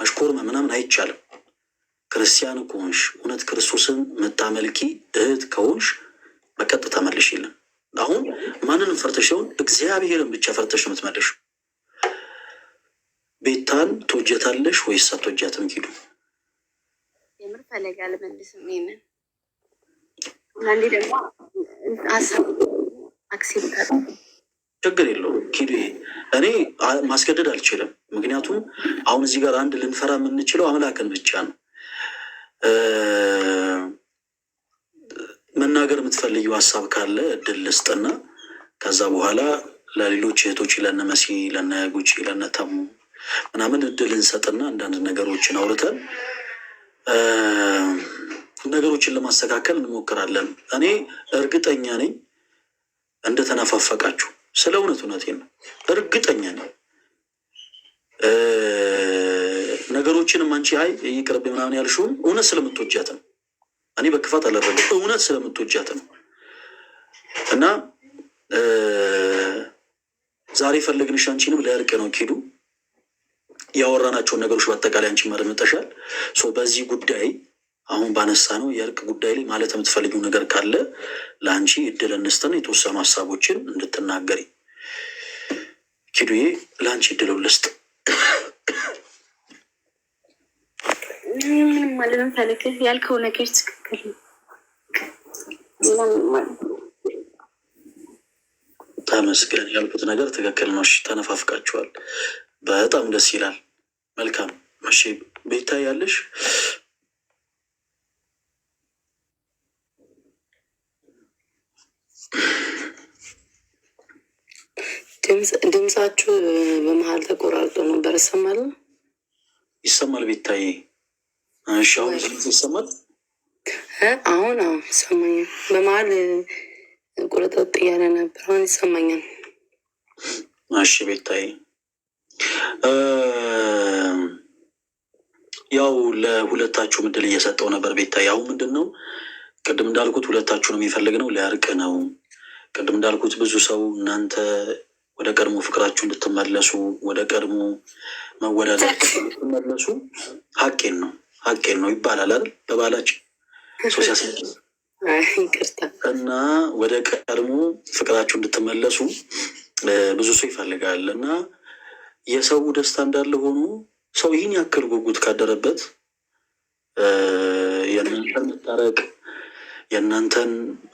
መሽኮርመ ምናምን አይቻልም። ክርስቲያን ከሆንሽ እውነት ክርስቶስን መታመልኪ እህት ከሆንሽ በቀጥታ መልሽልን። አሁን ማንንም ፈርተሽ ሲሆን እግዚአብሔርን ብቻ ፈርተሽ ነው የምትመልሽ። ቤታን ትወጀታለሽ ወይስ አትወጃትም? ኪዱ የምር ፈለጋ አልመልስም። ይሄንን አንዴ ደግሞ ሀሳብ አክሴፕት ችግር የለውም ኪዱ። እኔ ማስገደድ አልችልም። ምክንያቱም አሁን እዚህ ጋር አንድ ልንፈራ የምንችለው አምላክን ብቻ ነው። መናገር የምትፈልጊው ሀሳብ ካለ እድል ልስጥና ከዛ በኋላ ለሌሎች እህቶች ለነ መሲ፣ ለነ ጉቺ፣ ለነ ተሙ ምናምን እድል እንሰጥና አንዳንድ ነገሮችን አውርተን ነገሮችን ለማስተካከል እንሞክራለን። እኔ እርግጠኛ ነኝ እንደተነፋፈቃችሁ፣ ስለ እውነቴን ነው እርግጠኛ ነኝ። ነገሮችንም አንቺ አይ ይቅርብ ምናምን ያልሽውም እውነት ስለምትወጃት ነው። እኔ በክፋት አላደረገም፣ እውነት ስለምትወጃት ነው። እና ዛሬ ፈለግንሽ አንቺንም ለእርቅ ነው ኪዱ። ያወራናቸውን ነገሮች በአጠቃላይ አንቺ መርምጠሻል። በዚህ ጉዳይ አሁን ባነሳ ነው የእርቅ ጉዳይ ላይ ማለት የምትፈልጊው ነገር ካለ ለአንቺ እድል እንስጠን፣ የተወሰኑ ሀሳቦችን እንድትናገሪ። ኪዱዬ ለአንቺ እድል ልስጥ። ምንም ማለት ፈለክ ያልከው ነገር ትክክል ነው። ተመስገን። ያልኩት ነገር ትክክል ነው። እሺ ተነፋፍቃችኋል። በጣም ደስ ይላል። መልካም። እሺ ቤታ ያለሽ ድምጻችሁ በመሀል ተቆራርጦ ነበር። ይሰማል? ይሰማል ቤታዬ? እሺ አሁን ይሰማል? አሁን ይሰማኛል። በመሀል ቁርጥርጥ እያለ ነበር። አሁን ይሰማኛል። እሺ ቤታዬ፣ ያው ለሁለታችሁ እድል እየሰጠው ነበር። ቤታዬ አሁን ምንድን ነው ቅድም እንዳልኩት ሁለታችሁን የሚፈልግ ነው ለእርቅ ነው። ቅድም እንዳልኩት ብዙ ሰው እናንተ ወደ ቀድሞ ፍቅራችሁ እንድትመለሱ ወደ ቀድሞ መወዳደር እንድትመለሱ ሀቄን ነው ይባላል አይደል? በባህላችን ሰው ሲያስመልስ እና ወደ ቀድሞ ፍቅራችሁ እንድትመለሱ ብዙ ሰው ይፈልጋል። እና የሰው ደስታ እንዳለ ሆኖ ሰው ይህን ያክል ጉጉት ካደረበት የእናንተን መታረቅ የእናንተን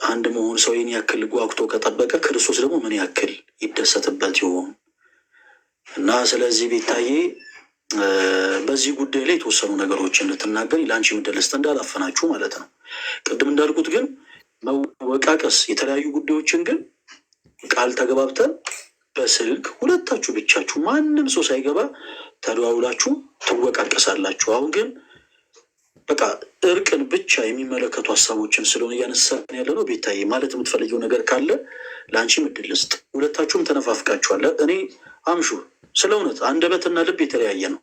አንድ መሆን ሰው ይህን ያክል ጓጉቶ ከጠበቀ ክርስቶስ ደግሞ ምን ያክል ይደሰትበት ይሆን? እና ስለዚህ ቤታዬ በዚህ ጉዳይ ላይ የተወሰኑ ነገሮች እንድትናገር ለአንቺ ምድል ስጥ እንዳላፈናችሁ ማለት ነው። ቅድም እንዳልኩት ግን መወቃቀስ የተለያዩ ጉዳዮችን ግን ቃል ተገባብተን በስልክ ሁለታችሁ ብቻችሁ ማንም ሰው ሳይገባ ተደዋውላችሁ ትወቃቀሳላችሁ። አሁን ግን በቃ እርቅን ብቻ የሚመለከቱ ሀሳቦችን ስለሆነ እያነሳን ያለ ነው። ቤታዬ ማለት የምትፈልጊው ነገር ካለ ለአንቺ ምድል ስጥ። ሁለታችሁም ተነፋፍቃችኋል። እኔ አምሹ ስለ እውነት አንደበትና ልብ የተለያየ ነው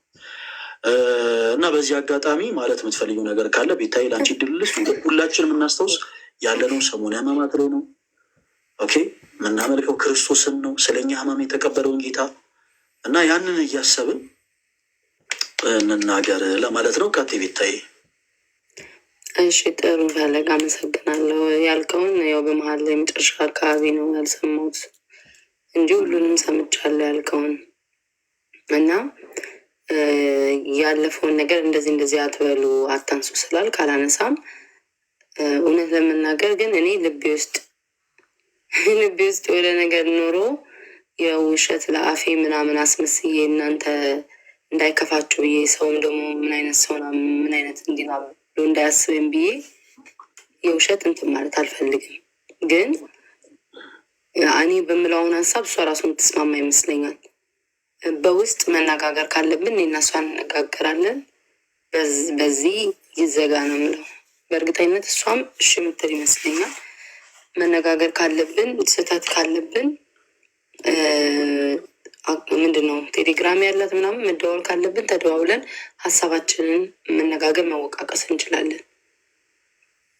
እና በዚህ አጋጣሚ ማለት የምትፈልጊው ነገር ካለ ቤታዬ ለአንቺ እድል ልስጥ። ሁላችን የምናስታውስ ያለነው ሰሞነ ሕማማት ላይ ነው። ኦኬ የምናመልከው ክርስቶስን ነው፣ ስለኛ ሕማም የተቀበለውን ጌታ እና ያንን እያሰብን እንናገር ለማለት ነው። ቃቴ ቤታዬ። እሺ ጥሩ ፈለግ፣ አመሰግናለሁ። ያልከውን ያው በመሀል ላይ መጨረሻ አካባቢ ነው ያልሰማሁት እንጂ ሁሉንም ሰምቻለሁ ያልከውን እና ያለፈውን ነገር እንደዚህ አትበሉ አታንሱ ስላል ካላነሳም እውነት ለመናገር ግን እኔ ልቤ ውስጥ ወደ ነገር ኖሮ የውሸት ለአፌ ምናምን አስመስዬ እናንተ እንዳይከፋችሁ ብዬ ሰውም ደግሞ ምን አይነት ሰው ምን አይነት እንዲና ብሎ እንዳያስብም ብዬ የውሸት እንትን ማለት አልፈልግም። ግን እኔ በምለውን ሀሳብ እሷ ራሱ የምትስማማ ይመስለኛል። በውስጥ መነጋገር ካለብን እኔና እሷ እንነጋገራለን። በዚህ ይዘጋ ነው የምለው። በእርግጠኝነት እሷም እሺ የምትል ይመስለኛል። መነጋገር ካለብን ስህተት ካለብን ምንድን ነው ቴሌግራም ያላት ምናምን መደዋወል ካለብን ተደዋውለን ሀሳባችንን መነጋገር መወቃቀስ እንችላለን።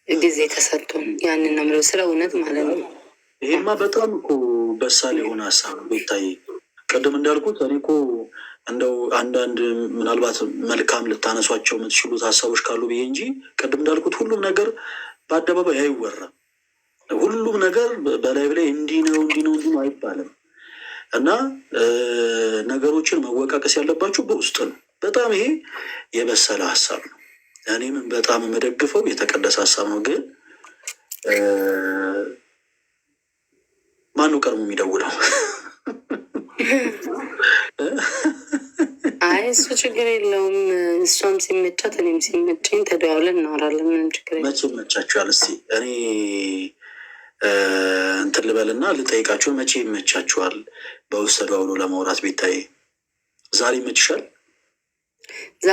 ጊዜ ተሰጥቶን ያንን ነው የምለው፣ ስለ እውነት ማለት ነው። ይሄማ በጣም እኮ በሳል የሆነ ሀሳብ ነው ቤታዬ። ቅድም እንዳልኩት እኔ እኮ እንደው አንዳንድ ምናልባት መልካም ልታነሷቸው የምትችሉት ሀሳቦች ካሉ ብዬ እንጂ ቅድም እንዳልኩት ሁሉም ነገር በአደባባይ አይወራም። ሁሉም ነገር በላይ ላይ እንዲህ ነው አይባልም እና ነገሮችን መወቃቀስ ያለባቸው በውስጥ ነው። በጣም ይሄ የበሰለ ሀሳብ ነው። እኔም በጣም የምደግፈው የተቀደሰ ሀሳብ ነው። ግን ማነው ቀድሞ የሚደውለው? አይ እሱ ችግር የለውም። እሷም ሲመቻት እኔም ሲመቸኝ ተደዋውለን እናወራለን። ምንም ችግር የለም። መቼ ይመቻችኋል? እስኪ እኔ እንትን ልበልና ልጠይቃችሁ። መቼ ይመቻችኋል? በውስጥ ተደዋውሎ ለማውራት ቤታዬ ዛሬ ይመችሻል?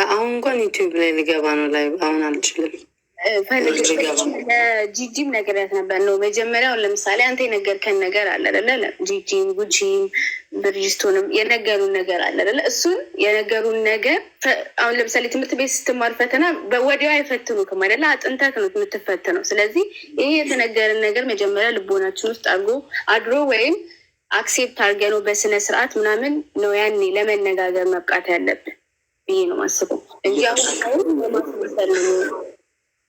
አሁን እንኳን ዩቲዩብ ላይ ልገባ ነው። ላይ አሁን አልችልም። ጂጂም ነገርያት ነበር ነው መጀመሪያውን። ለምሳሌ አንተ የነገርከን ነገር አለ አይደለ? ጂጂም ጉጂም ብርጅስቶንም የነገሩን ነገር አለ አይደለ? እሱን የነገሩን ነገር አሁን ለምሳሌ ትምህርት ቤት ስትማር ፈተና ወዲያው አይፈትኑክም አይደለ? አጥንተህ ነው የምትፈተነው። ስለዚህ ይሄ የተነገረን ነገር መጀመሪያ ልቦናችን ውስጥ አድሮ ወይም አክሴፕት አድርገህ ነው በስነ ስርዓት ምናምን ነው ያኔ ለመነጋገር መብቃት ያለብን ብዬ ነው ማስበው እንጂ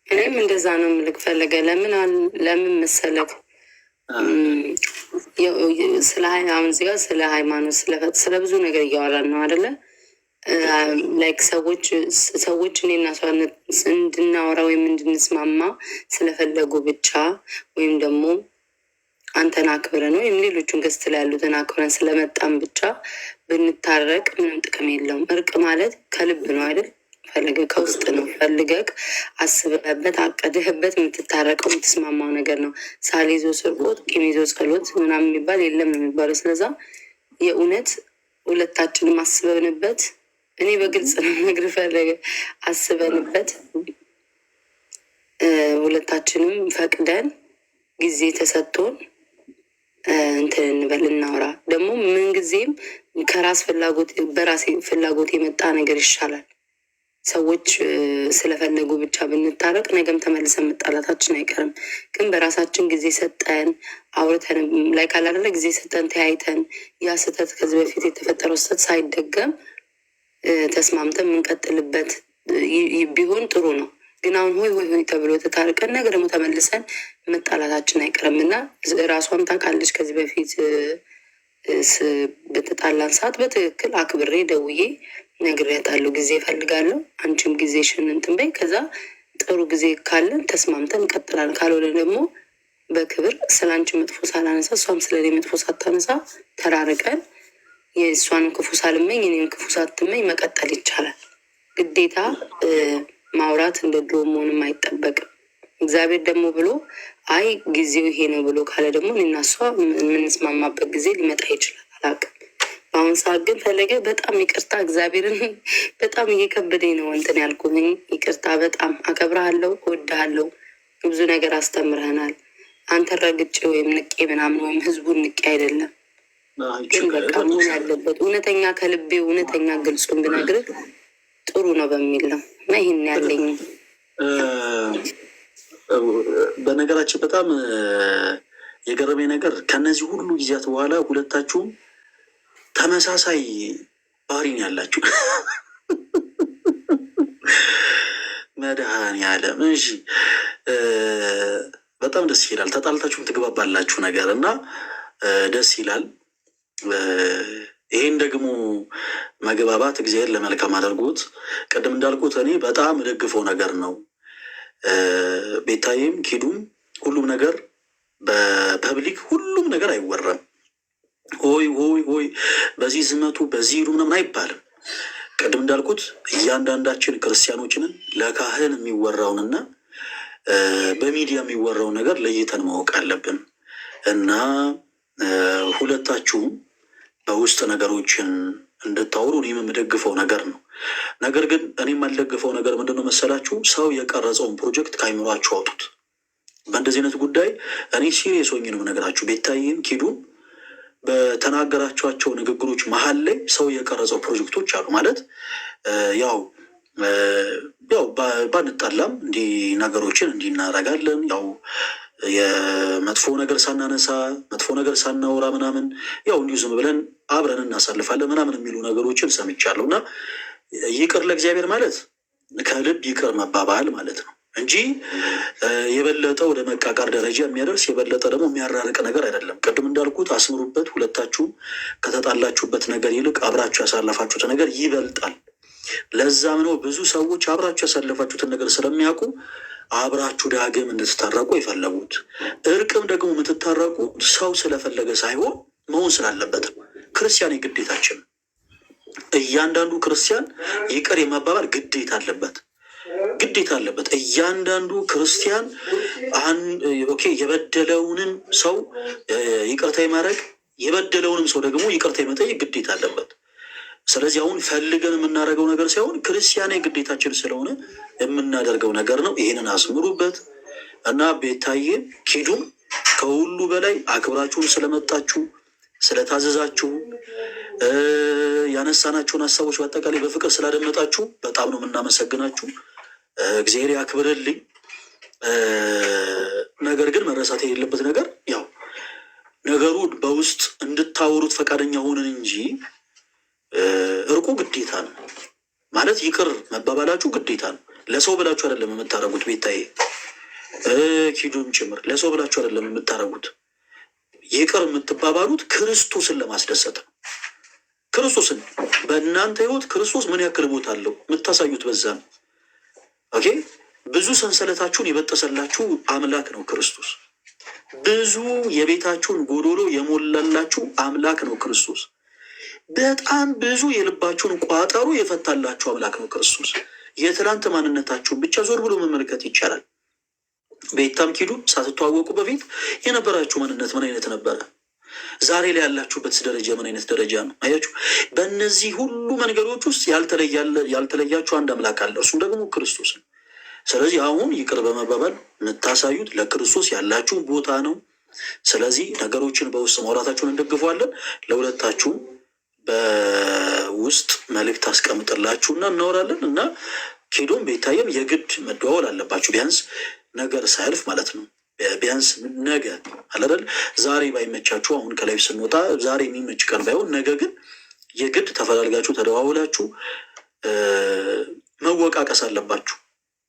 እኔም እንደዛ ነው ምልክ ፈለገ። ለምን መሰለክ አሁን እዚህ ጋር ስለ ሃይማኖት ስለ ብዙ ነገር እያወራን ነው አደለ? ላይክ ሰዎች እኔና እሷ እንድናወራ ወይም እንድንስማማ ስለፈለጉ ብቻ ወይም ደግሞ አንተን አክብረን ወይም ሌሎቹን ገስት ላይ ያሉትን አክብረን ስለመጣን ብቻ ብንታረቅ ምንም ጥቅም የለውም። እርቅ ማለት ከልብ ነው አይደል? ፈልገ ከውስጥ ነው ፈልገህ አስበህበት አቀድህበት የምትታረቀው የምትስማማው ነገር ነው። ሳል ይዞ ስርቆት፣ ቂም ይዞ ጸሎት ምናምን የሚባል የለም ነው የሚባለው። ስለዛ የእውነት ሁለታችንም አስበንበት፣ እኔ በግልጽ ነው ነግር ፈለገ አስበንበት ሁለታችንም ፈቅደን ጊዜ ተሰጥቶን እንትን እንበል እናውራ። ደግሞ ምንጊዜም ከራስ ፍላጎት በራሴ ፍላጎት የመጣ ነገር ይሻላል። ሰዎች ስለፈለጉ ብቻ ብንታረቅ ነገም ተመልሰን መጣላታችን አይቀርም። ግን በራሳችን ጊዜ ሰጠን አውርተን ላይ ካላደለ ጊዜ ሰጠን ተያይተን ያ ስህተት ከዚህ በፊት የተፈጠረው ስህተት ሳይደገም ተስማምተን የምንቀጥልበት ቢሆን ጥሩ ነው። ግን አሁን ሆይ ተብሎ ተታርቀን ነገ ደግሞ ተመልሰን መጣላታችን አይቀርም እና ራሷም ታውቃለች። ከዚህ በፊት በተጣላን ሰዓት በትክክል አክብሬ ደውዬ ነግሬያታለሁ። ጊዜ እፈልጋለሁ፣ አንቺም ጊዜሽን እንትን በይ። ከዛ ጥሩ ጊዜ ካለን ተስማምተን እንቀጥላለን። ካልሆነ ደግሞ በክብር ስለ አንቺ መጥፎ ሳላነሳ እሷም ስለ እኔ መጥፎ ሳታነሳ ተራርቀን የእሷንም ክፉ ሳልመኝ እኔም ክፉ ሳትመኝ መቀጠል ይቻላል። ግዴታ ማውራት እንደ ድሮ መሆንም አይጠበቅም። እግዚአብሔር ደግሞ ብሎ አይ ጊዜው ይሄ ነው ብሎ ካለ ደግሞ እኔና እሷ የምንስማማበት ጊዜ ሊመጣ ይችላል። አላውቅም። በአሁን ሰዓት ግን ፈለገ በጣም ይቅርታ፣ እግዚአብሔርን በጣም እየከበደኝ ነው እንትን ያልኩኝ። ይቅርታ፣ በጣም አከብረሃለሁ፣ እወድሃለሁ። ብዙ ነገር አስተምረህናል። አንተ ረግጬ ወይም ንቄ ምናምን ወይም ህዝቡን ንቄ አይደለም። ግን በቃ መሆን ያለበት እውነተኛ ከልቤ እውነተኛ ግልጹን ብነግርህ ጥሩ ነው በሚል ነው እና ይህን ያለኝ። በነገራችን በጣም የገረመኝ ነገር ከነዚህ ሁሉ ጊዜያት በኋላ ሁለታችሁም ተመሳሳይ ባህሪን ያላችሁ መድኃኔዓለም። እሺ በጣም ደስ ይላል። ተጣልታችሁም ትግባባላችሁ ነገር እና ደስ ይላል። ይሄን ደግሞ መግባባት እግዚአብሔር ለመልካም አድርጎት ቅድም እንዳልኩት እኔ በጣም ደግፈው ነገር ነው። ቤታዬም ኪዱም ሁሉም ነገር በፐብሊክ ሁሉም ነገር አይወራም። ሆይ በዚህ ዝመቱ በዚህ ሂዱ ምናምን አይባልም። ቅድም እንዳልኩት እያንዳንዳችን ክርስቲያኖችንን ለካህን የሚወራውንና በሚዲያ የሚወራውን ነገር ለይተን ማወቅ አለብን እና ሁለታችሁም በውስጥ ነገሮችን እንድታወሩ እኔም የምደግፈው ነገር ነው። ነገር ግን እኔ የማልደግፈው ነገር ምንድነው መሰላችሁ? ሰው የቀረጸውን ፕሮጀክት ከአይምሯችሁ አውጡት። በእንደዚህ አይነት ጉዳይ እኔ ሲሪየስ ሆኜ ነው የምነግራችሁ። ቤታዬም ኪዱም በተናገራቸዋቸው ንግግሮች መሀል ላይ ሰው የቀረጸው ፕሮጀክቶች አሉ። ማለት ያው ባንጣላም እንዲህ ነገሮችን እንዲህ እናደርጋለን። ያው የመጥፎ ነገር ሳናነሳ መጥፎ ነገር ሳናወራ ምናምን ያው እንዲሁ ዝም ብለን አብረን እናሳልፋለን ምናምን የሚሉ ነገሮችን ሰምቻለሁ። እና ይቅር ለእግዚአብሔር ማለት ከልብ ይቅር መባባል ማለት ነው እንጂ የበለጠ ወደ መቃቃር ደረጃ የሚያደርስ የበለጠ ደግሞ የሚያራርቅ ነገር አይደለም። ቅድም እንዳልኩት አስምሩበት። ሁለታችሁም ከተጣላችሁበት ነገር ይልቅ አብራችሁ ያሳለፋችሁት ነገር ይበልጣል። ለዛም ነው ብዙ ሰዎች አብራችሁ ያሳለፋችሁትን ነገር ስለሚያውቁ አብራችሁ ዳግም እንድትታረቁ የፈለጉት። እርቅም ደግሞ የምትታረቁ ሰው ስለፈለገ ሳይሆን መሆን ስላለበት ነው። ክርስቲያን የግዴታችን፣ እያንዳንዱ ክርስቲያን ይቅር የመባባል ግዴታ አለበት። እያንዳንዱ ክርስቲያን የበደለውንም ሰው ይቅርታ የማድረግ የበደለውንም ሰው ደግሞ ይቅርታ የመጠየቅ ግዴታ አለበት። ስለዚህ አሁን ፈልገን የምናደርገው ነገር ሳይሆን ክርስቲያናዊ ግዴታችን ስለሆነ የምናደርገው ነገር ነው። ይህንን አስምሩበት እና ቤታዬ ኪዱም ከሁሉ በላይ አክብራችሁን ስለመጣችሁ ስለታዘዛችሁ ያነሳናቸውን ሀሳቦች በአጠቃላይ በፍቅር ስላደመጣችሁ በጣም ነው የምናመሰግናችሁ። እግዚአብሔር ያክብርልኝ። ነገር ግን መረሳት የሌለበት ነገር ያው ነገሩ በውስጥ እንድታወሩት ፈቃደኛ ሆንን እንጂ እርቁ ግዴታ ነው ማለት ይቅር መባባላችሁ ግዴታ ነው። ለሰው ብላችሁ አይደለም የምታረጉት። ቤታዬ ኪዱም ጭምር ለሰው ብላችሁ አይደለም የምታረጉት። ይቅር የምትባባሉት ክርስቶስን ለማስደሰት ነው። ክርስቶስን በእናንተ ህይወት ክርስቶስ ምን ያክል ቦታ አለው የምታሳዩት በዛ ነው። ኦኬ ብዙ ሰንሰለታችሁን የበጠሰላችሁ አምላክ ነው ክርስቶስ። ብዙ የቤታችሁን ጎዶሎ የሞላላችሁ አምላክ ነው ክርስቶስ። በጣም ብዙ የልባችሁን ቋጠሮ የፈታላችሁ አምላክ ነው ክርስቶስ። የትናንት ማንነታችሁን ብቻ ዞር ብሎ መመልከት ይቻላል። ቤታም ኪዱ ሳትተዋወቁ በፊት የነበራችሁ ማንነት ምን አይነት ነበረ? ዛሬ ላይ ያላችሁበት ደረጃ ምን አይነት ደረጃ ነው? አያችሁ፣ በእነዚህ ሁሉ መንገዶች ውስጥ ያልተለያችሁ አንድ አምላክ አለ፣ እሱም ደግሞ ክርስቶስ ነው። ስለዚህ አሁን ይቅር በመባባል የምታሳዩት ለክርስቶስ ያላችሁ ቦታ ነው። ስለዚህ ነገሮችን በውስጥ ማውራታችሁን እንደግፈዋለን። ለሁለታችሁም በውስጥ መልእክት አስቀምጥላችሁና እናወራለን እና ኪዶም ቤታየም የግድ መደዋወል አለባችሁ። ቢያንስ ነገር ሳያልፍ ማለት ነው። ቢያንስ ነገ አለደል ዛሬ ባይመቻችሁ አሁን ከላይ ስንወጣ ዛሬ የሚመች ቀን ባይሆን ነገ ግን የግድ ተፈላልጋችሁ ተደዋውላችሁ መወቃቀስ አለባችሁ።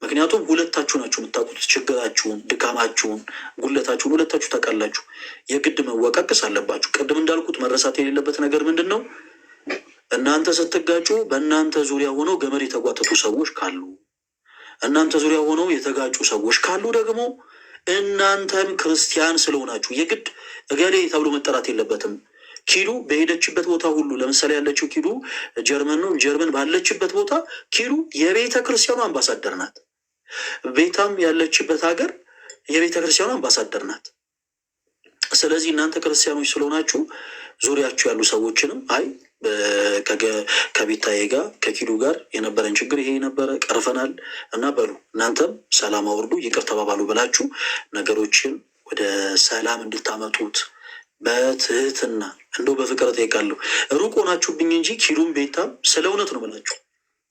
ምክንያቱም ሁለታችሁ ናችሁ የምታውቁት ችግራችሁን፣ ድካማችሁን፣ ጉለታችሁን ሁለታችሁ ታውቃላችሁ። የግድ መወቃቀስ አለባችሁ። ቅድም እንዳልኩት መረሳት የሌለበት ነገር ምንድን ነው? እናንተ ስትጋጩ በእናንተ ዙሪያ ሆነው ገመድ የተጓተቱ ሰዎች ካሉ፣ እናንተ ዙሪያ ሆነው የተጋጩ ሰዎች ካሉ ደግሞ እናንተም ክርስቲያን ስለሆናችሁ የግድ እገሌ ተብሎ መጠራት የለበትም። ኪዱ በሄደችበት ቦታ ሁሉ ለምሳሌ ያለችው ኪዱ ጀርመን ነው። ጀርመን ባለችበት ቦታ ኪዱ የቤተ ክርስቲያኑ አምባሳደር ናት። ቤታም ያለችበት ሀገር የቤተ ክርስቲያኑ አምባሳደር ናት። ስለዚህ እናንተ ክርስቲያኖች ስለሆናችሁ ዙሪያችሁ ያሉ ሰዎችንም አይ ከቤታዬ ጋር ከኪዱ ጋር የነበረን ችግር ይሄ ነበረ፣ ቀርፈናል እና በሉ እናንተም ሰላም አውርዱ፣ ይቅር ተባባሉ ብላችሁ ነገሮችን ወደ ሰላም እንድታመጡት በትህትና እንደው በፍቅር እጠይቃለሁ። ሩቅ ሆናችሁብኝ እንጂ ኪዱም ቤታም ስለ እውነት ነው ብላችሁ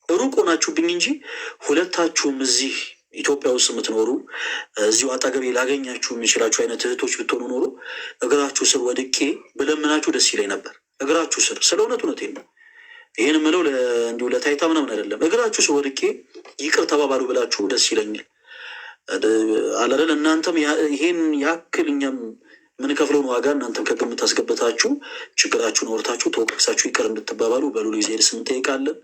ሩቅ ሆናችሁብኝ እንጂ ሁለታችሁም እዚህ ኢትዮጵያ ውስጥ የምትኖሩ እዚሁ አጠገቤ ላገኛችሁ የሚችላችሁ አይነት እህቶች ብትሆኑ ኖሮ እግራችሁ ስር ወድቄ ብለምናችሁ ደስ ይለኝ ነበር። እግራችሁ ስር ስለ እውነቴን ነው። ይህን ምለው እንዲሁ ለታይታ ምናምን አይደለም። እግራችሁ ስር ወድቄ ይቅር ተባባሉ ብላችሁ ደስ ይለኛል። አለረን እናንተም ይሄን ያክል እኛም የምንከፍለውን ዋጋ እናንተም ከግምት አስገብታችሁ ችግራችሁን ወርታችሁ ተወቅሳችሁ ይቅር እንድትባባሉ በሉል ጊዜ ስም እንጠይቃለን።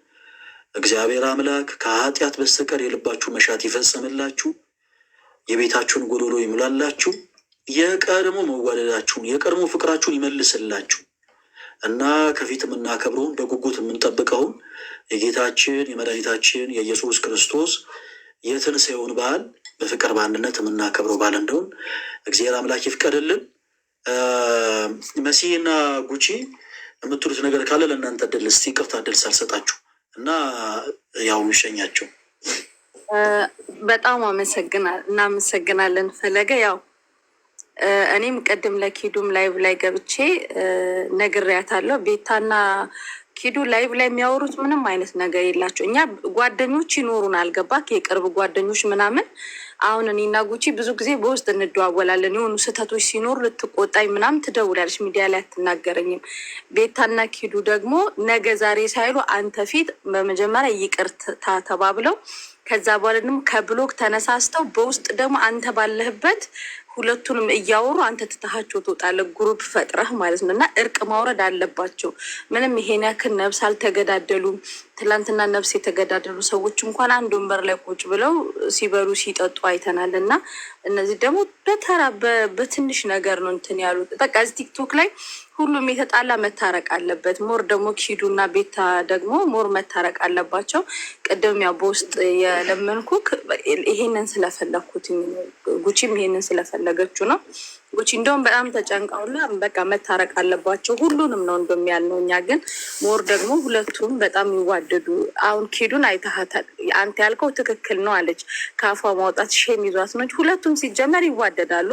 እግዚአብሔር አምላክ ከኃጢአት በስተቀር የልባችሁ መሻት ይፈጸምላችሁ፣ የቤታችሁን ጎዶሎ ይሙላላችሁ፣ የቀድሞ መዋደዳችሁን የቀድሞ ፍቅራችሁን ይመልስላችሁ እና ከፊት የምናከብረውን በጉጉት የምንጠብቀውን የጌታችን የመድኃኒታችን የኢየሱስ ክርስቶስ የትንሣኤውን በዓል በፍቅር በአንድነት የምናከብረው በዓል እንደሆን እግዚአብሔር አምላክ ይፍቀድልን። መሲና ጉቺ የምትሉት ነገር ካለ ለእናንተ እድል እስቲ ይቅርታ እድል ሳልሰጣችሁ እና ያው ምሸኛቸው። በጣም እናመሰግናለን ፈለገ። ያው እኔም ቅድም ለኪዱም ላይቭ ላይ ገብቼ ነግሬያታለሁ። ቤታና ኪዱ ላይቭ ላይ የሚያወሩት ምንም አይነት ነገር የላቸው። እኛ ጓደኞች ይኖሩን አልገባክ፣ የቅርብ ጓደኞች ምናምን አሁን እኔና ጉቺ ብዙ ጊዜ በውስጥ እንደዋወላለን። የሆኑ ስህተቶች ሲኖሩ ልትቆጣኝ ምናምን ትደውላለች፣ ሚዲያ ላይ አትናገረኝም። ቤታና ኪዱ ደግሞ ነገ ዛሬ ሳይሉ አንተ ፊት በመጀመሪያ ይቅርታ ተባብለው ከዛ በኋላ ደግሞ ከብሎክ ተነሳስተው በውስጥ ደግሞ አንተ ባለህበት ሁለቱንም እያወሩ አንተ ትተሃቸው ትወጣለህ፣ ግሩፕ ፈጥረህ ማለት ነው። እና እርቅ ማውረድ አለባቸው። ምንም ይሄን ያክል ነብስ አልተገዳደሉም። ትላንትና ነብስ የተገዳደሉ ሰዎች እንኳን አንድ ወንበር ላይ ቁጭ ብለው ሲበሉ ሲጠጡ አይተናል። እና እነዚህ ደግሞ በተራ በትንሽ ነገር ነው እንትን ያሉት። በቃ እዚህ ቲክቶክ ላይ ሁሉም የተጣላ መታረቅ አለበት። ሞር ደግሞ ኪዱና ቤታ ደግሞ ሞር መታረቅ አለባቸው። ቅድም ያው በውስጥ የለመንኩክ ይሄንን ስለፈለግኩት ጉቺም ይሄንን ስለፈለገችው ነው። ጉቺ እንደውም በጣም ተጨንቃውና በቃ መታረቅ አለባቸው ሁሉንም ነው እንደሚያልነው። እኛ ግን ሞር ደግሞ ሁለቱም በጣም ይዋደዱ። አሁን ኪዱን አይተሃታል። አንተ ያልከው ትክክል ነው አለች። ከአፏ ማውጣት ሼም ይዟት ነው። ሁለቱም ሲጀመር ይዋደዳሉ።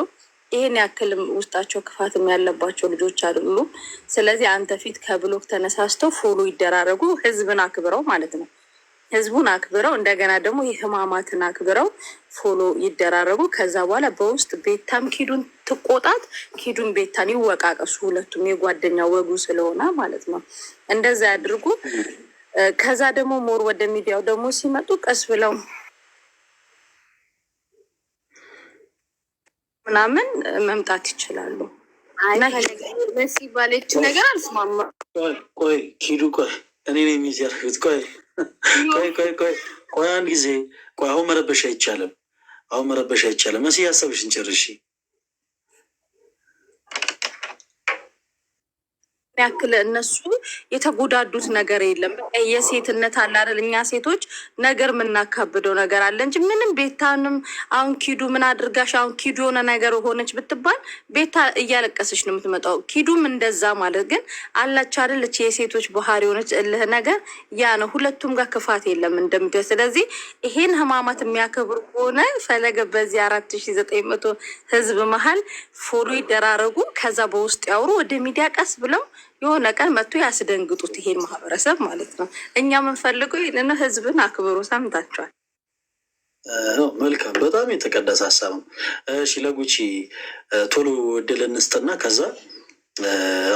ይሄን ያክልም ውስጣቸው ክፋትም ያለባቸው ልጆች አይደሉም። ስለዚህ አንተ ፊት ከብሎክ ተነሳስተው ፎሎ ይደራረጉ። ህዝብን አክብረው ማለት ነው። ህዝቡን አክብረው እንደገና ደግሞ የህማማትን አክብረው ፎሎ ይደራረጉ። ከዛ በኋላ በውስጥ ቤታም ኪዱን ትቆጣት፣ ኪዱን ቤታን ይወቃቀሱ። ሁለቱም የጓደኛ ወጉ ስለሆነ ማለት ነው። እንደዛ ያድርጉ። ከዛ ደግሞ ሞር ወደ ሚዲያው ደግሞ ሲመጡ ቀስ ብለው ምናምን መምጣት ይችላሉ። መሲ ባለችው ነገር አልስማማ። ቆይ ኪዱ ቆይ እኔ ነው የሚዘርፉት። ቆይ አንድ ጊዜ ቆይ። አሁን መረበሽ አይቻልም። መሲ ሀሳብሽን ጨርሺ። ያክል እነሱ የተጎዳዱት ነገር የለም። የሴትነት አለ አይደል? እኛ ሴቶች ነገር የምናካብደው ነገር አለ እንጂ ምንም ቤታንም አሁን ኪዱ ምን አድርጋሽ አሁን ኪዱ የሆነ ነገር ሆነች ብትባል ቤታ እያለቀሰች ነው የምትመጣው። ኪዱም እንደዛ ማለት ግን አላች አይደለች? የሴቶች ባህሪ የሆነች እልህ ነገር ያ ነው። ሁለቱም ጋር ክፋት የለም እንደምት። ስለዚህ ይሄን ህማማት የሚያከብሩ ከሆነ ፈለገ በዚህ 4900 ህዝብ መሀል ፎሎ ይደራረጉ። ከዛ በውስጥ ያውሩ። ወደ ሚዲያ ቀስ ብለው የሆነ ቀን መጥቶ ያስደንግጡት ይሄን ማህበረሰብ ማለት ነው። እኛ የምንፈልገው ይህንን ህዝብን አክብሮ ሰምታችኋል። መልካም፣ በጣም የተቀደሰ ሀሳብ ነው። እሺ ለጉቺ ቶሎ እድል እንስጥና ከዛ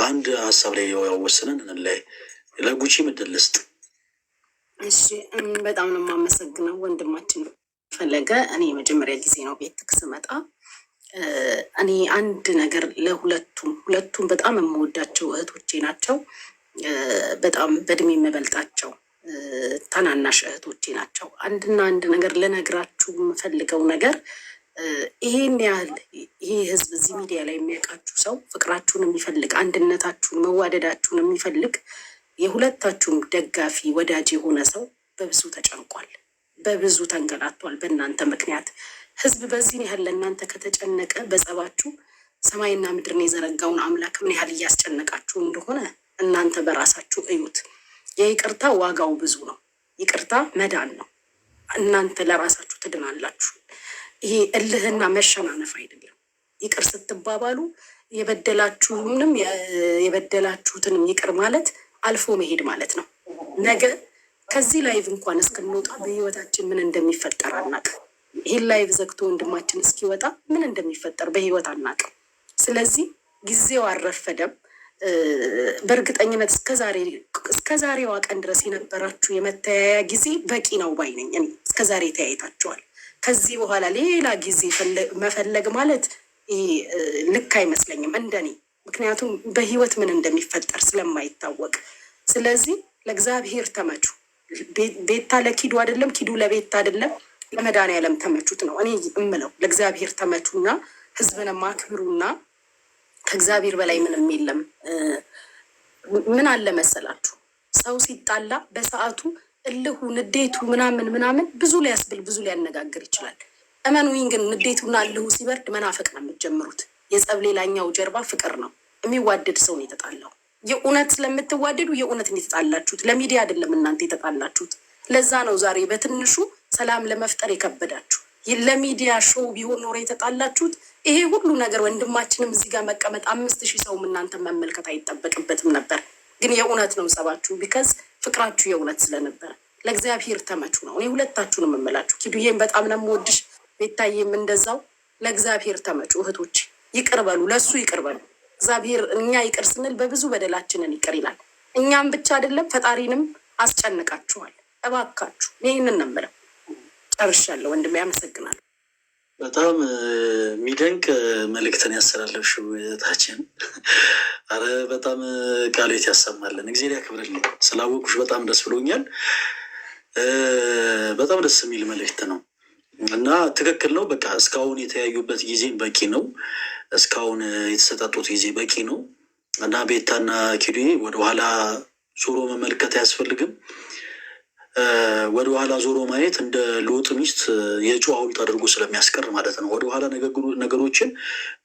አንድ ሀሳብ ላይ ያወስነን እንለያይ። ለጉቺ እድል ልስጥ። እሺ፣ በጣም ነው የማመሰግነው ወንድማችን ፈለገ። እኔ የመጀመሪያ ጊዜ ነው ቤት ስመጣ። እኔ አንድ ነገር ሁለቱም በጣም የምወዳቸው እህቶቼ ናቸው። በጣም በእድሜ የምበልጣቸው ታናናሽ እህቶቼ ናቸው። አንድ ነገር ልነግራችሁ የምፈልገው ነገር ይሄን ያህል ይሄ ህዝብ እዚህ ሚዲያ ላይ የሚያውቃችሁ ሰው ፍቅራችሁን የሚፈልግ አንድነታችሁን፣ መዋደዳችሁን የሚፈልግ የሁለታችሁም ደጋፊ ወዳጅ የሆነ ሰው በብዙ ተጨንቋል፣ በብዙ ተንገላቷል በእናንተ ምክንያት። ህዝብ በዚህን ያህል ለእናንተ ከተጨነቀ በጸባችሁ ሰማይና ምድርን የዘረጋውን አምላክ ምን ያህል እያስጨነቃችሁ እንደሆነ እናንተ በራሳችሁ እዩት። የይቅርታ ዋጋው ብዙ ነው። ይቅርታ መዳን ነው። እናንተ ለራሳችሁ ትድናላችሁ። ይሄ እልህና መሸናነፍ አይደለም። ይቅር ስትባባሉ የበደላችሁትንም ይቅር ማለት አልፎ መሄድ ማለት ነው። ነገ ከዚህ ላይቭ እንኳን እስክንወጣ በህይወታችን ምን እንደሚፈጠር አናውቅም። ይህን ላይቭ ዘግቶ ወንድማችን እስኪወጣ ምን እንደሚፈጠር በህይወት አናውቅም። ስለዚህ ጊዜው አልረፈደም። በእርግጠኝነት እስከዛሬዋ ቀን ድረስ የነበራችሁ የመተያያ ጊዜ በቂ ነው ባይ ነኝ። እኔ እስከዛሬ ተያይታችኋል። ከዚህ በኋላ ሌላ ጊዜ መፈለግ ማለት ልክ አይመስለኝም እንደኔ። ምክንያቱም በህይወት ምን እንደሚፈጠር ስለማይታወቅ። ስለዚህ ለእግዚአብሔር ተመቹ። ቤታ ለኪዱ አይደለም፣ ኪዱ ለቤታ አይደለም፣ ለመድኃኒዓለም ተመቹት ነው እኔ እምለው። ለእግዚአብሔር ተመቹና ህዝብንም አክብሩና ከእግዚአብሔር በላይ ምንም የለም። ምን አለ መሰላችሁ፣ ሰው ሲጣላ በሰዓቱ እልሁ፣ ንዴቱ ምናምን ብዙ ሊያስብል ብዙ ሊያነጋግር ይችላል። እመኑኝ ግን ንዴቱና እልሁ ሲበርድ መናፈቅ ነው የምትጀምሩት። የጸብ ሌላኛው ጀርባ ፍቅር ነው። የሚዋደድ ሰው ነው የተጣላው። የእውነት ስለምትዋደዱ የእውነት የተጣላችሁት ለሚዲያ አይደለም እናንተ የተጣላችሁት። ለዛ ነው ዛሬ በትንሹ ሰላም ለመፍጠር የከበዳችሁ። ለሚዲያ ሾው ቢሆን ኖሮ የተጣላችሁት ይሄ ሁሉ ነገር ወንድማችንም እዚህ ጋር መቀመጥ 5000 ሰውም እናንተ መመልከት አይጠበቅበትም ነበር። ግን የእውነት ነው ጸባችሁ፣ ቢከዝ ፍቅራችሁ የእውነት ስለነበረ ለእግዚአብሔር ተመቹ ነው። እኔ ሁለታችሁንም የምላችሁ ኪዱዬን በጣም ነው የምወድሽ። ቤታዬም እንደዛው። ለእግዚአብሔር ተመጩ እህቶች፣ ይቅር በሉ፣ ለእሱ ይቅር በሉ። እግዚአብሔር እኛ ይቅር ስንል በብዙ በደላችንን ይቅር ይላል። እኛም ብቻ አይደለም ፈጣሪንም አስጨንቃችኋል። እባካችሁ ይህንን ነው የምለው። ጨርሻለሁ ወንድሜ፣ ያመሰግናል። በጣም የሚደንቅ መልእክትን ያስተላለፍሽው እህታችን። አረ በጣም ቃሌት ያሰማለን። እግዚአብሔር ያክብርልኝ። ስላወቁሽ በጣም ደስ ብሎኛል። በጣም ደስ የሚል መልእክት ነው እና ትክክል ነው። በቃ እስካሁን የተያዩበት ጊዜ በቂ ነው። እስካሁን የተሰጣጡት ጊዜ በቂ ነው እና ቤታና ኪዱዬ ወደኋላ ዞሮ መመልከት አያስፈልግም። ወደኋላ ዞሮ ማየት እንደ ሎጥ ሚስት የጨው ሐውልት አድርጎ ስለሚያስቀር ማለት ነው። ወደኋላ ነገሮችን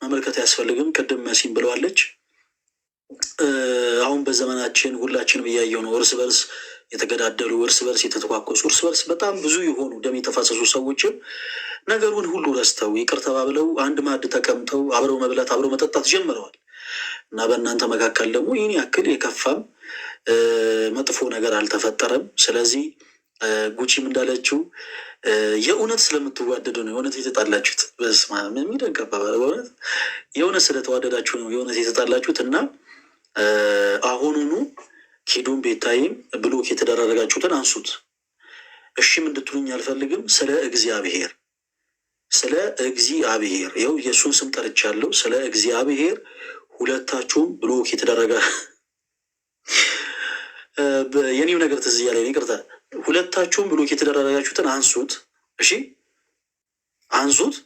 መመልከት አያስፈልግም። ቅድም መሲም ብለዋለች። አሁን በዘመናችን ሁላችንም እያየው ነው። እርስ በርስ የተገዳደሉ፣ እርስ በርስ የተተኳኮሱ፣ እርስ በርስ በጣም ብዙ የሆኑ ደም የተፋሰሱ ሰዎችም ነገሩን ሁሉ ረስተው ይቅር ተባብለው አንድ ማዕድ ተቀምጠው አብረው መብላት አብረው መጠጣት ጀምረዋል እና በእናንተ መካከል ደግሞ ይህን ያክል የከፋም መጥፎ ነገር አልተፈጠረም። ስለዚህ ጉቺም እንዳለችው የእውነት ስለምትዋደዱ ነው የእውነት የተጣላችሁት። በስመ አብ የሚደንቅ አባባል። በእውነት የእውነት ስለተዋደዳችሁ ነው የእውነት የተጣላችሁት እና አሁኑኑ ኪዱም ቤታይም ብሎክ የተደራረጋችሁትን አንሱት። እሺም እንድትሉኝ አልፈልግም። ስለ እግዚአብሔር ይኸው የእሱን ስም ጠርቻለሁ። ስለ እግዚአብሔር ሁለታችሁም ብሎክ የተደረገ የኔው ነገር ትዝ እያለኝ ይቅርታ። ሁለታችሁም ብሎክ የተደራረጋችሁትን አንሱት። እሺ አንሱት።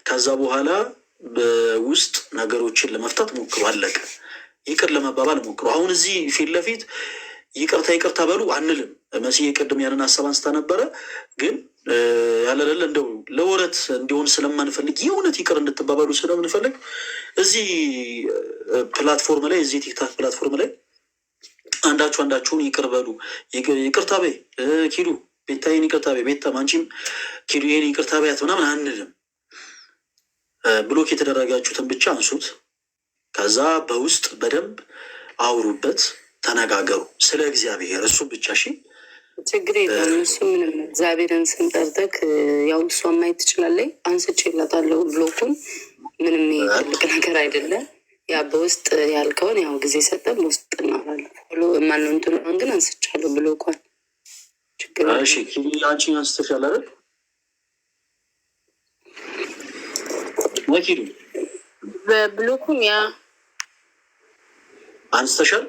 ከዛ በኋላ በውስጥ ነገሮችን ለመፍታት ሞክሩ። አለቀ። ይቅር ለመባባል ሞክሩ። አሁን እዚህ ፊት ለፊት ይቅርታ በሉ አንልም። መሲ ቅድም ያንን ሀሳብ አንስታ ነበረ። ግን ያለለለ እንደው ለወረት እንዲሆን ስለማንፈልግ የእውነት ይቅር እንድትባባሉ ስለምንፈልግ እዚህ ፕላትፎርም ላይ እዚህ ቲክታክ ፕላትፎርም ላይ አንዳችሁን ይቅር በሉ። ይቅርታ በይ ኪዱ፣ ቤታዬን ይቅርታ በይ፣ ቤታም አንቺም ኪዱ ይሄን ይቅርታ በያት ምናምን አንልም። ብሎክ የተደረጋችሁትን ብቻ አንሱት። ከዛ በውስጥ በደንብ አውሩበት፣ ተነጋገሩ ስለ እግዚአብሔር። እሱ ብቻ እሺ፣ ችግር የለም። እሱ ምንም እግዚአብሔርን ስንጠርተክ ያው እሷ ማየት ትችላለች። አንስቼላታለሁ ብሎኩን። ምንም ትልቅ ነገር አይደለም። ያ በውስጥ ያልከውን ያው ጊዜ ሰጠን በውስጥ እናወራለን። ብሎ ማነው እንትኑን ግን አንስቻለሁ ብሎኳን። ችግር እሺ፣ አንቺ አንስተሻል አይደል? ወኪሉ በብሎኩን ያ አንስተሻል?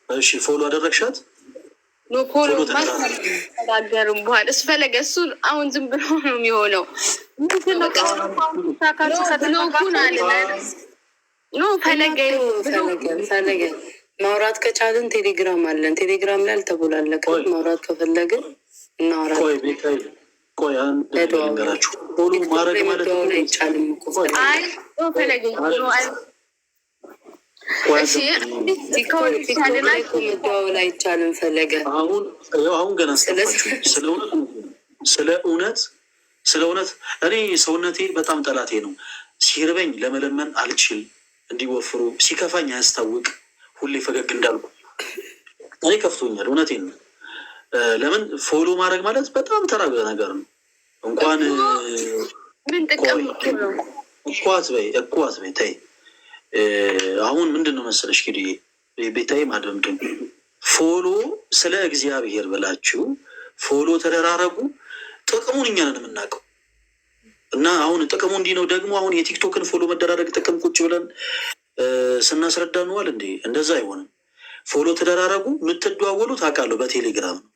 እሺ፣ ፎሎ አደረግሻት? ፎሎ ማተናገርም በኋላ እሱ ፈለገ። እሱ አሁን ዝም ብሎ ነው የሚሆነው። ብሎኩን አለ ፈለገ ማውራት ከቻልን ቴሌግራም አለን። ቴሌግራም ላይ አልተቦላለቅም። ማውራት ከፈለግን እናወራለን። ቆይ አንድ ነገራችሁ ሁሉ ማድረግ ማለት አይቻልም እኮ መደዋወል አይቻልም። ፈለገ አሁን ገና ስለ እውነት እኔ ሰውነቴ በጣም ጠላቴ ነው። ሲርበኝ ለመለመን አልችል፣ እንዲወፍሩ ሲከፋኝ አያስታውቅ፣ ሁሌ ፈገግ እንዳልኩ እኔ ከፍቶኛል። እውነቴን ነው። ለምን ፎሎ ማድረግ ማለት በጣም ተራ ነገር ነው። እንኳን እኳት በይ ተይ። አሁን ምንድን ነው መሰለሽ ኪዱዬ ቤታዬ ማድረምጡኝ ፎሎ ስለ እግዚአብሔር ብላችሁ ፎሎ ተደራረጉ። ጥቅሙን እኛ ነን የምናውቀው እና አሁን ጥቅሙ እንዲህ ነው። ደግሞ አሁን የቲክቶክን ፎሎ መደራረግ ጥቅም ቁጭ ብለን ስናስረዳ ነዋል እንዴ? እንደዛ አይሆንም። ፎሎ ተደራረጉ። የምትደዋወሉት አውቃለሁ በቴሌግራም ነው።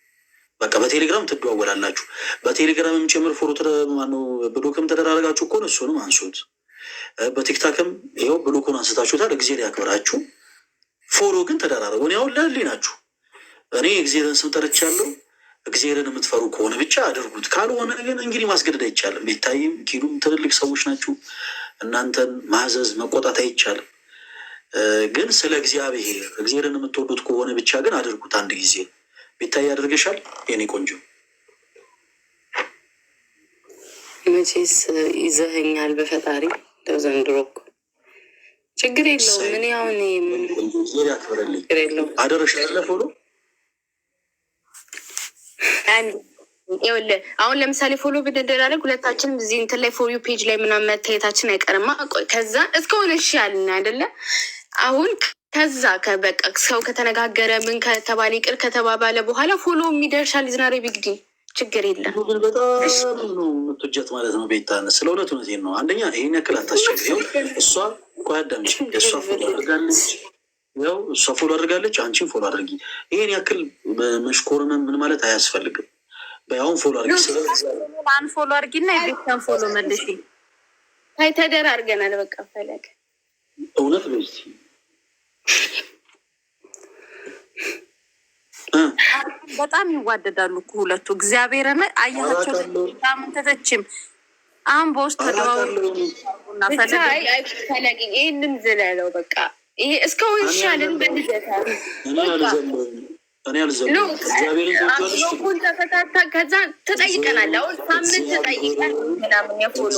በቃ በቴሌግራም ትደዋወላላችሁ። በቴሌግራምም ጭምር ፎሎ ማነው ብሎክም ተደራረጋችሁ እኮ እሱንም አንሱት። በቲክታክም ይኸው ብሎኩን አንስታችሁታል። እግዚአብሔር ያክብራችሁ። ፎሎ ግን ተደራረጉ። እኔ አሁን ለህሊናችሁ ናችሁ። እኔ እግዚአብሔርን ስም ጠርቻለሁ። እግዚአብሔርን የምትፈሩ ከሆነ ብቻ አድርጉት። ካልሆነ ግን እንግዲህ ማስገደድ አይቻልም። ቤታይም ኪዱም ትልልቅ ሰዎች ናችሁ። እናንተን ማዘዝ መቆጣት አይቻልም። ግን ስለ እግዚአብሔርን የምትወዱት ከሆነ ብቻ ግን አድርጉት። አንድ ጊዜ ቤታይ ያደርገሻል የኔ ቆንጆ። መቼስ ይዘኸኛል በፈጣሪ ዘንድሮ እኮ ችግር የለውም። ምን ያሁን ያክብረልኝ አደረሽ ያለ ፎሎ ይኸውልህ አሁን ለምሳሌ ፎሎ ብንደራረግ ሁለታችንም እዚህ እንትን ላይ ፎር ዩ ፔጅ ላይ ምናምን መታየታችን አይቀርማ። ከዛ እስከሆነ እሺ ያልን አይደለ? አሁን ከዛ ከበቃ ሰው ከተነጋገረ ምን ከተባለ ይቅር ከተባባለ በኋላ ፎሎ የሚደርሻል ዝናሬ ቢግዲ ችግር የለም። ግን በጣም ነው የምትወጃት ማለት ነው ቤታን። ስለ እውነቴን ነው። አንደኛ ይህን ያክል አታስቸግሪው። እሷ ጓዳምች እሷ ፎሎ አድርጋለች፣ ያው እሷ ፎሎ አድርጋለች፣ አንቺን ፎሎ አድርጊ። ይህን ያክል መሽኮርመን ምን ማለት አያስፈልግም። በያሁን ፎሎ አድርጊ። ስለአን ፎሎ አድርጊና የቤታን ፎሎ መልሽ። ታይ ተደራርገናል። በቃ ፈለግ እውነት በ በጣም ይዋደዳሉ እኮ ሁለቱ። እግዚአብሔርን አያቸው ምንተተችም አሁን በውስጥ ተደዋውና ፈለግ ይህንን ዝለለው በቃ ይሄ እስካሁን ይሻልን በልዘታ ሎኩን ተፈታታ። ከዛ ተጠይቀናል። አሁን ሳምንት ተጠይቀን ምናምን የፎሎ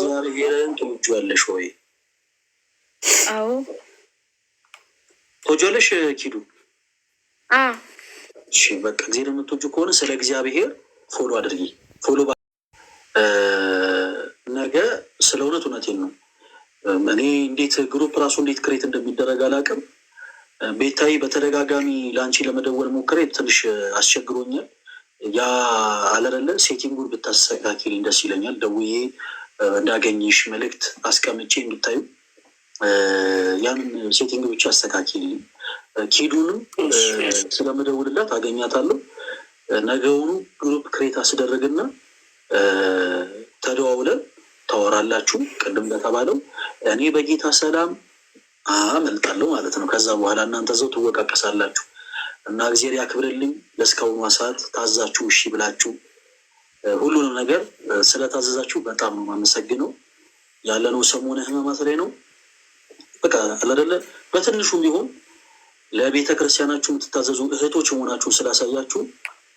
ትወጂዋለሽ ወይ? አዎ ትወጂዋለሽ ኪዱ። እሺ በቃ ጊዜ የምትወጂው ከሆነ ስለ እግዚአብሔር ፎሎ አድርጊ። ፎሎ ነገ ስለ እውነቴን ነው። እኔ እንዴት ግሩፕ ራሱ እንዴት ክሬት እንደሚደረግ አላውቅም። ቤታዬ በተደጋጋሚ ለአንቺ ለመደወል ሞክሬ ትንሽ አስቸግሮኛል። ያ አለረለ ሴቲንጉን ብታስተካክልኝ ደስ ይለኛል። ደውዬ እንዳገኝሽ መልእክት አስቀምጬ እንድታዩ ያንን ሴቲንግ ብቻ አስተካክልኝ። ኪዱንም ስለመደውልላት አገኛታለሁ። ነገውኑ ግሩፕ ክሬት አስደረግና ተደዋውለን ታወራላችሁ። ቅድም እንደተባለው እኔ በጌታ ሰላም አመልጣለሁ ማለት ነው። ከዛ በኋላ እናንተ ዘው ትወቃቀሳላችሁ እና እግዚአብሔር ያክብርልኝ። ለእስካሁኗ ሰዓት ታዛችሁ እሺ ብላችሁ ሁሉንም ነገር ስለታዘዛችሁ በጣም ነው የማመሰግነው። ያለነው ሰሞነ ሕማማት ላይ ነው። በቃ አላደለ በትንሹም ቢሆን ለቤተ ክርስቲያናችሁ የምትታዘዙ እህቶች መሆናችሁን ስላሳያችሁ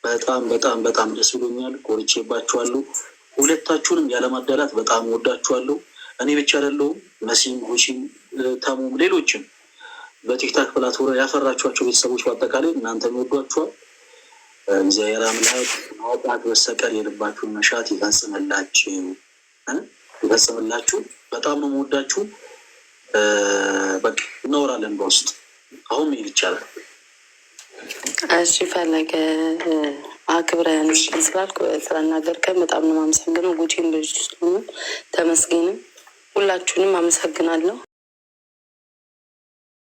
በጣም በጣም በጣም ደስ ብሎኛል። ኮርቼባችኋለሁ። ሁለታችሁንም ያለማዳላት በጣም ወዳችኋለሁ። እኔ ብቻ አይደለሁም፣ መሲም፣ ሁሺም፣ ተሙም ሌሎችም በቲክታክ ፕላትፎርም ያፈራችኋቸው ቤተሰቦች በአጠቃላይ እናንተም ይወዷችኋል። እግዚአብሔር አምላክ ማውጣት በስተቀር የልባችሁን መሻት ይፈጽምላችሁ። በጣም ነው የምወዳችሁ። በቃ እናወራለን በውስጥ አሁን ይል ይቻላል። እሺ ፈለገ አክብረን ስላልክ ስላናገርከን በጣም ነው የማመሰግነው። ጉቺም ልጅ ስለሆነ ተመስገንም ሁላችሁንም አመሰግናለሁ።